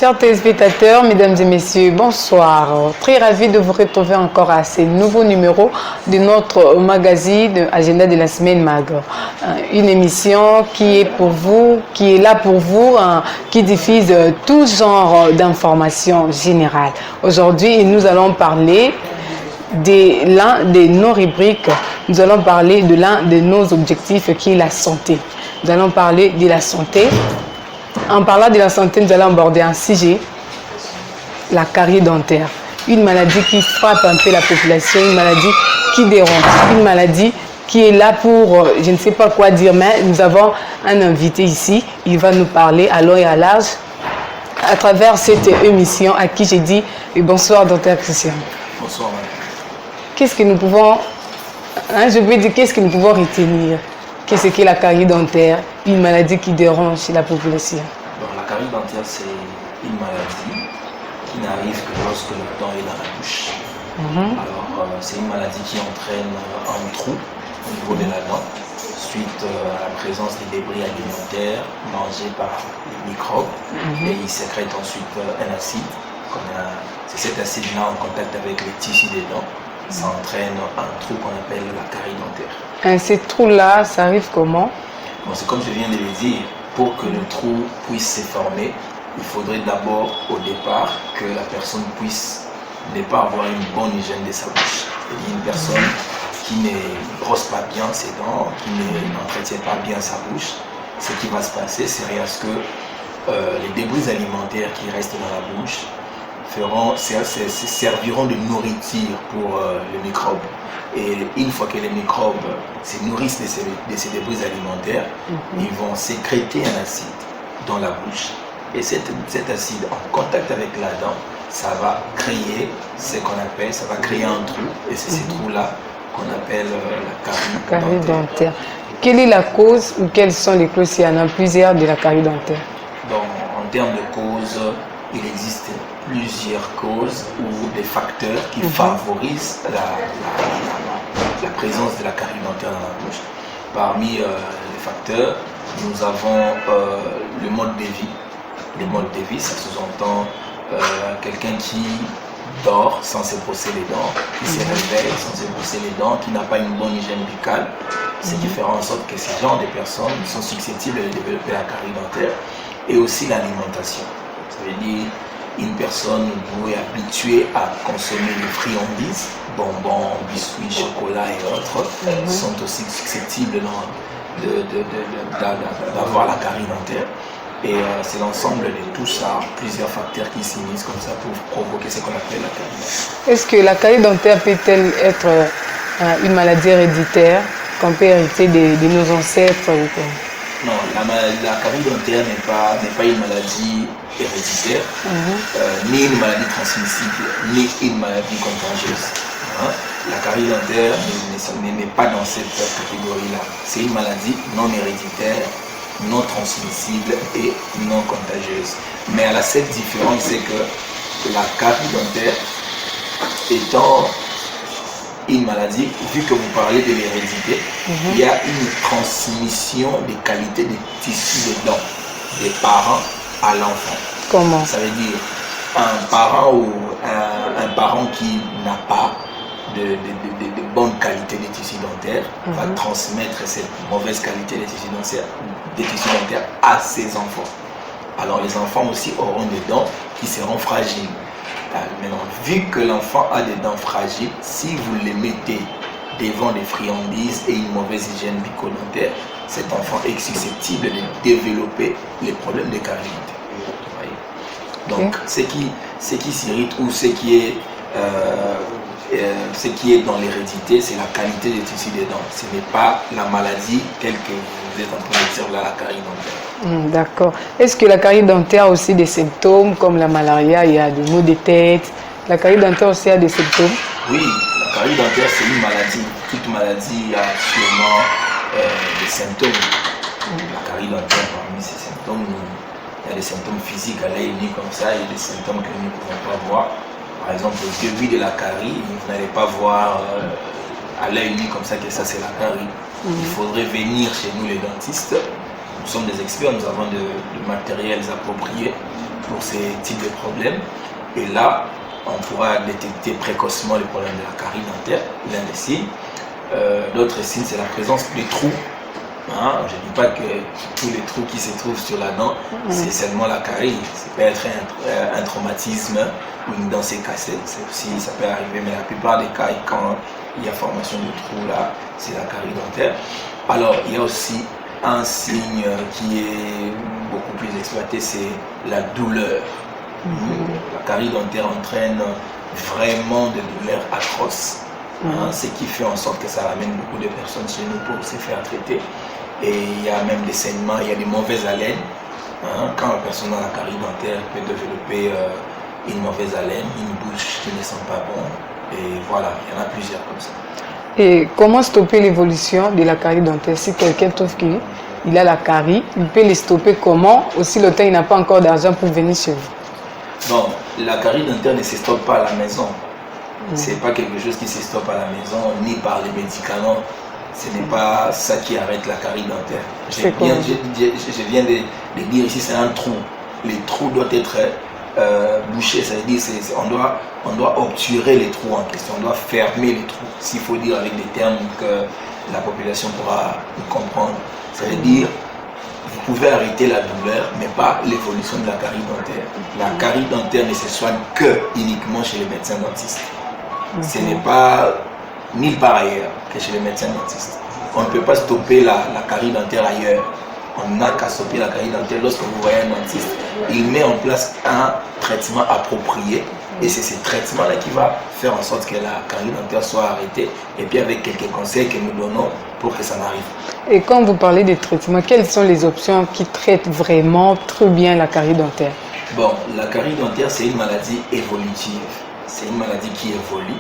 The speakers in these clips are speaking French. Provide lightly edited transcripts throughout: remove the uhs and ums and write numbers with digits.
Chers téléspectateurs, mesdames et messieurs, bonsoir. Très ravi de vous retrouver encore à ce nouveau numéro de notre magazine Agenda de la semaine Magre. Une émission qui est pour vous, qui est là pour vous, qui diffuse tout genre d'informations générales. Aujourd'hui, nous allons parler de l'un de nos rubriques. Nous allons parler de l'un de nos objectifs qui est la santé. Nous allons parler de la santé. En parlant de la santé, nous allons aborder un sujet, la carie dentaire. Une maladie qui frappe un peu la population, une maladie qui dérange, une maladie qui est là pour, je ne sais pas quoi dire, mais nous avons un invité ici. Il va nous parler à long et à large à travers cette émission à qui j'ai dit bonsoir, docteur Christian. Bonsoir, madame. Qu'est-ce que nous pouvons, je veux dire, qu'est-ce que nous pouvons retenir? Qu'est-ce qu'est la carie dentaire, une maladie qui dérange chez la population? Donc, la carie dentaire, c'est une maladie qui n'arrive que lorsque le dent est dans la bouche. Alors, c'est une maladie qui entraîne un trou au niveau de la dent suite à la présence des débris alimentaires mangés par les microbes et ils sécrètent ensuite un acide. C'est cet acide-là en contact avec les tissus des dents. Ça entraîne un trou qu'on appelle la carie dentaire. Ces trous-là, ça arrive comment? Bon, c'est comme je viens de le dire, pour que le trou puisse se former, il faudrait d'abord au départ que la personne puisse ne pas avoir une bonne hygiène de sa bouche. C'est-à-dire une personne qui ne brosse pas bien ses dents, qui n'entretient pas bien sa bouche. Ce qui va se passer, c'est à ce que les débris alimentaires qui restent dans la bouche serviront de nourriture pour les microbes. Et une fois que les microbes se nourrissent de ces débris alimentaires, ils vont sécréter un acide dans la bouche. Et cet acide, en contact avec la dent, ça va créer ce qu'on appelle, ça va créer un trou. Et c'est ces trous-là qu'on appelle la carie dentaire. Quelle est la cause ou quelles sont les causes? Il y en a plusieurs de la carie dentaire. Donc, en termes de causes, il existe plusieurs causes ou des facteurs qui favorisent la présence de la carie dentaire dans la bouche. Parmi les facteurs, nous avons le mode de vie. Le mode de vie, ça sous-entend quelqu'un qui dort sans se brosser les dents, qui se réveille sans se brosser les dents, qui n'a pas une bonne hygiène buccale, ce qui fera en sorte que ces genres de personnes sont susceptibles de développer la carie dentaire. Et aussi l'alimentation. Ça veut dire une personne est habituée à consommer des friandises, bonbons, biscuits, chocolat et autres, sont aussi susceptibles d'avoir la carie dentaire. Et c'est l'ensemble de tout ça, plusieurs facteurs qui s'unissent comme ça pour provoquer ce qu'on appelle la carie dentaire. Est-ce que la carie dentaire peut-elle être une maladie héréditaire qu'on peut hériter de nos ancêtres ou quoi? Non, la carie dentaire n'est pas une maladie héréditaire, ni une maladie transmissible, ni une maladie contagieuse. La carie dentaire n'est pas dans cette catégorie-là. C'est une maladie non héréditaire, non transmissible et non contagieuse. Mais elle a cette différence, c'est que la carie dentaire étant une maladie, vu que vous parlez de l'hérédité, il y a une transmission des qualités des tissus des dents des parents à l'enfant. Comment? Ça veut dire un parent ou un parent qui n'a pas de bonne qualité des tissus dentaires va transmettre cette mauvaise qualité des tissus dentaires à ses enfants. Alors les enfants aussi auront des dents qui seront fragiles. Maintenant, vu que l'enfant a des dents fragiles, si vous les mettez devant des friandises et une mauvaise hygiène bucco-dentaire, cet enfant est susceptible de développer les problèmes de carie dentaire. Donc, ce qui s'irrite ou ce qui est dans l'hérédité, c'est la qualité des tissus des dents. Ce n'est pas la maladie telle que vous êtes en train de dire là, la carie dentaire. D'accord. Est-ce que la carie dentaire a aussi des symptômes comme la malaria, il y a des maux de tête? La carie dentaire aussi a des symptômes? Oui, la carie dentaire c'est une maladie. Toute maladie a sûrement des symptômes. La carie dentaire, parmi ces symptômes, il y a des symptômes physiques à l'œil nu comme ça, et des symptômes que nous ne pouvons pas voir. Par exemple, au début de la carie, vous n'allez pas voir à l'œil nu comme ça que ça c'est la carie. Il faudrait venir chez nous les dentistes. Nous sommes des experts, nous avons de matériels appropriés pour ces types de problèmes. Et là, on pourra détecter précocement les problèmes de la carie dentaire, l'un des signes. L'autre signe, c'est la présence des trous. Hein? Je ne dis pas que tous les trous qui se trouvent sur la dent, c'est seulement la carie. Ça peut être un traumatisme ou une dent s'est cassée. Ça peut arriver, mais la plupart des cas, quand il y a formation de trous là, c'est la carie dentaire. Alors, il y a aussi un signe qui est beaucoup plus exploité, c'est la douleur. La carie dentaire entraîne vraiment des douleurs atroces, ce qui fait en sorte que ça ramène beaucoup de personnes chez nous pour se faire traiter. Et il y a même des saignements, il y a des mauvaises haleines. Quand la personne a la carie dentaire, elle peut développer une mauvaise haleine, une bouche qui ne sent pas bon. Et voilà, il y en a plusieurs comme ça. Et comment stopper l'évolution de la carie dentaire? Si quelqu'un trouve qu'il a la carie, il peut les stopper comment? Aussi, le temps, il n'a pas encore d'argent pour venir chez vous. Bon, la carie dentaire ne se stoppe pas à la maison. Ce n'est pas quelque chose qui se stoppe à la maison, ni par les médicaments. Ce n'est pas ça qui arrête la carie dentaire. Je viens de dire ici, c'est un trou. Les trous doivent être bouchés, ça veut dire on doit obturer les trous en question, on doit fermer les trous, s'il faut dire avec des termes que la population pourra comprendre. Ça veut dire vous pouvez arrêter la douleur, mais pas l'évolution de la carie dentaire. La carie dentaire ne se soigne que uniquement chez les médecins dentistes. Ce n'est pas nulle part ailleurs que chez les médecins dentistes. On ne peut pas stopper la carie dentaire ailleurs. On n'a qu'à stopper la carie dentaire lorsque vous voyez un dentiste. Il met en place un traitement approprié et c'est ce traitement-là qui va faire en sorte que la carie dentaire soit arrêtée et puis avec quelques conseils que nous donnons pour que ça n'arrive. Et quand vous parlez des traitements, quelles sont les options qui traitent vraiment très bien la carie dentaire? Bon, la carie dentaire, c'est une maladie évolutive. C'est une maladie qui évolue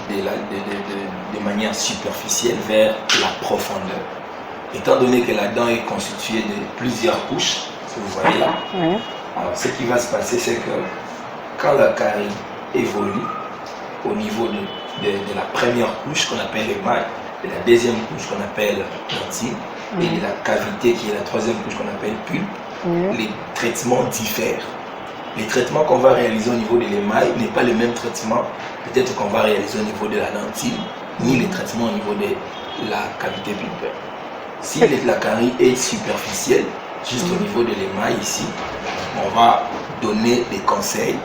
de manière superficielle vers la profondeur. Étant donné que la dent est constituée de plusieurs couches, que vous voyez là, alors ce qui va se passer, c'est que quand la carie évolue au niveau de la première couche qu'on appelle l'émail, de la deuxième couche qu'on appelle dentine, et de la cavité qui est la troisième couche qu'on appelle pulpe, les traitements diffèrent. Les traitements qu'on va réaliser au niveau de l'émail n'est pas le même traitement peut-être qu'on va réaliser au niveau de la dentine, ni les traitements au niveau de la cavité pulpaire. Si la carie est superficielle, juste au niveau de l'émail ici, on va donner des conseils,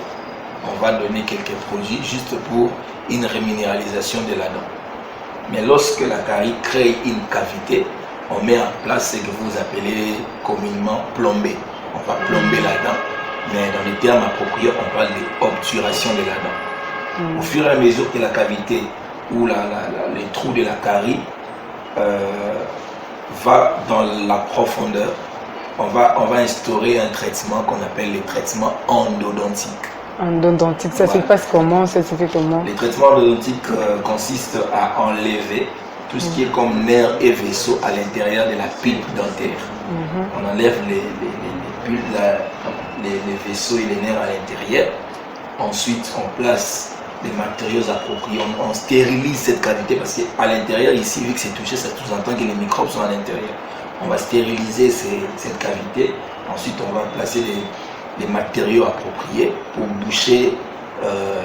on va donner quelques produits juste pour une reminéralisation de la dent. Mais lorsque la carie crée une cavité, on met en place ce que vous appelez communément plomber. On va plomber la dent, mais dans les termes appropriés, on parle d'obturation de la dent. Au fur et à mesure que la cavité ou les trous de la carie va dans la profondeur, on va instaurer un traitement qu'on appelle les traitements endodontiques. Endodontique, ça se passe comment? Ça se fait comment? Les traitements endodontiques consistent à enlever tout ce qui est comme nerfs et vaisseaux à l'intérieur de la pulpe dentaire. On enlève les vaisseaux et les nerfs à l'intérieur. Ensuite, on place des matériaux appropriés. On stérilise cette cavité parce qu'à l'intérieur, ici, vu que c'est touché, ça sous-entend que les microbes sont à l'intérieur. On va stériliser cette cavité. Ensuite, on va placer les matériaux appropriés pour boucher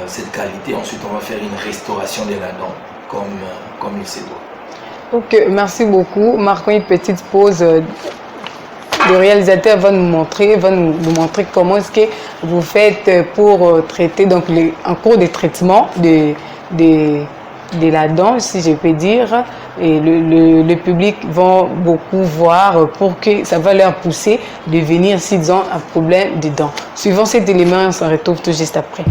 cette cavité. Ensuite, on va faire une restauration de la dent comme il se doit. Ok, merci beaucoup. Marquons une petite pause. Le réalisateur va nous montrer comment est-ce que vous faites pour traiter donc en cours de traitement de la dent, si je peux dire. Et le public va beaucoup voir pour que ça va leur pousser de venir s'ils ont un problème de dents. Suivant cet élément, on se retrouve tout juste après.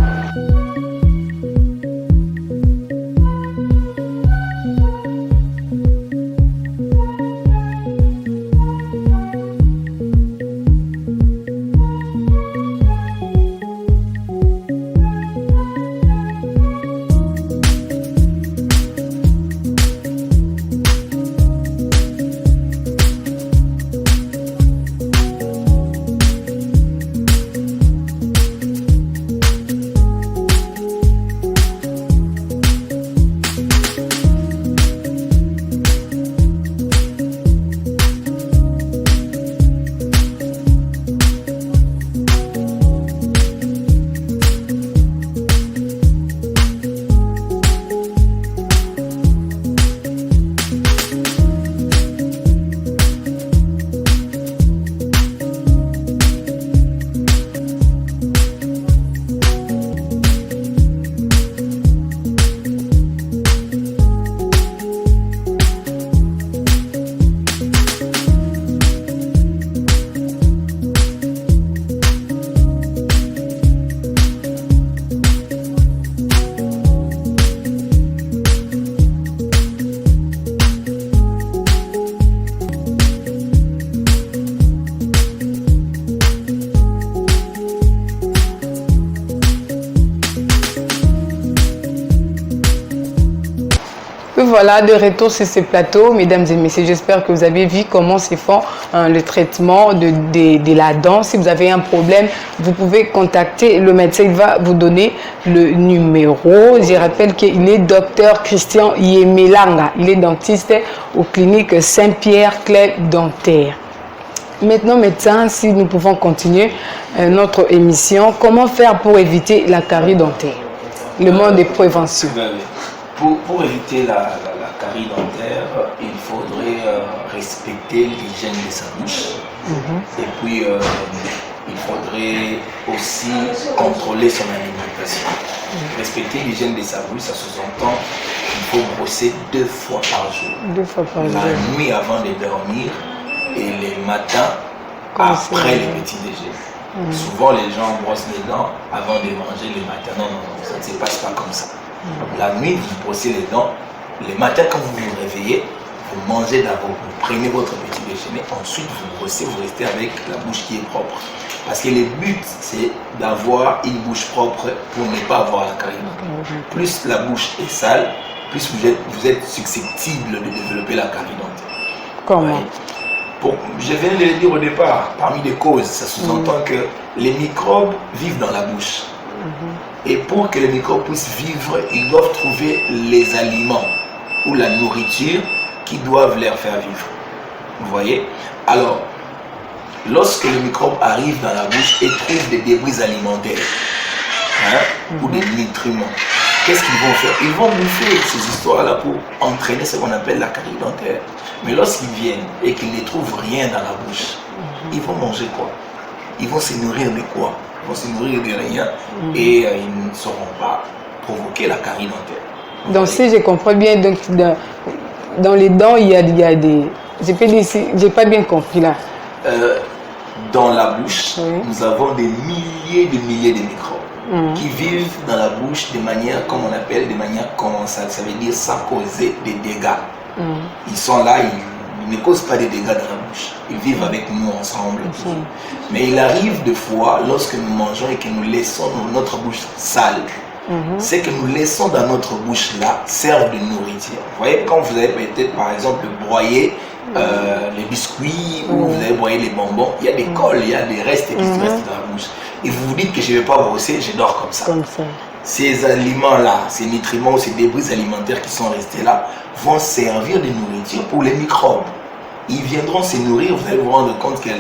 voilà, de retour sur ce plateau, mesdames et messieurs. J'espère que vous avez vu comment se font le traitement de la dent. Si vous avez un problème, vous pouvez contacter le médecin. Il va vous donner le numéro. Je rappelle qu'il est docteur Christian Yemelanga. Il est dentiste aux cliniques Saint-Pierre Claire Dentaire. Maintenant, médecin, si nous pouvons continuer notre émission, comment faire pour éviter la carie dentaire? Le mode de prévention. Pour éviter la carie dentaire, il faudrait respecter l'hygiène de sa bouche. Et puis, il faudrait aussi contrôler son alimentation. Respecter l'hygiène de sa bouche, ça sous-entend qu'il faut brosser 2 fois par jour. 2 fois par jour. La nuit avant de dormir et les matins après le petit déjeuner. Souvent, les gens brossent les dents avant de manger le matin. Non, ça ne se passe pas comme ça. La nuit, vous brossez les dents. Le matin, quand vous vous réveillez, vous mangez d'abord, vous prenez votre petit déjeuner, ensuite vous brossez, vous restez avec la bouche qui est propre. Parce que le but, c'est d'avoir une bouche propre pour ne pas avoir la carie. Plus la bouche est sale, plus vous êtes susceptible de développer la carie dentaire. Comment? Je viens de le dire au départ, parmi les causes, ça sous-entend que les microbes vivent dans la bouche. Et pour que les microbes puissent vivre, ils doivent trouver les aliments ou la nourriture qui doivent les faire vivre. Vous voyez? Alors, lorsque les microbes arrivent dans la bouche et trouvent des débris alimentaires ou des nutriments, qu'est-ce qu'ils vont faire? Ils vont bouffer ces histoires-là pour entraîner ce qu'on appelle la carie dentaire. Mais lorsqu'ils viennent et qu'ils ne trouvent rien dans la bouche, ils vont manger quoi? Ils vont se nourrir de quoi? Ils vont se nourrir de rien et ils ne sauront pas provoquer la carie dentaire. Donc si je comprends bien, donc, dans les dents, il y a des... Je peux dire, j'ai pas bien compris là. Dans la bouche, nous avons des milliers de microbes qui vivent dans la bouche de manière, comme on appelle, de manière commensale. Ça veut dire sans causer des dégâts. Ils sont là, ils ne causent pas de dégâts dans la bouche. Ils vivent avec nous ensemble. Mais il arrive des fois, lorsque nous mangeons et que nous laissons notre bouche sale, ce que nous laissons dans notre bouche là sert de nourriture. Vous voyez, quand vous avez peut-être par exemple broyé les biscuits ou vous avez broyé les bonbons, il y a des cols, il y a des restes qui restent dans la bouche. Et vous vous dites que je ne vais pas brosser, je dors comme ça. Ces aliments-là, ces nutriments, ces débris alimentaires qui sont restés là, vont servir de nourriture pour les microbes. Ils viendront se nourrir, vous allez vous rendre compte que les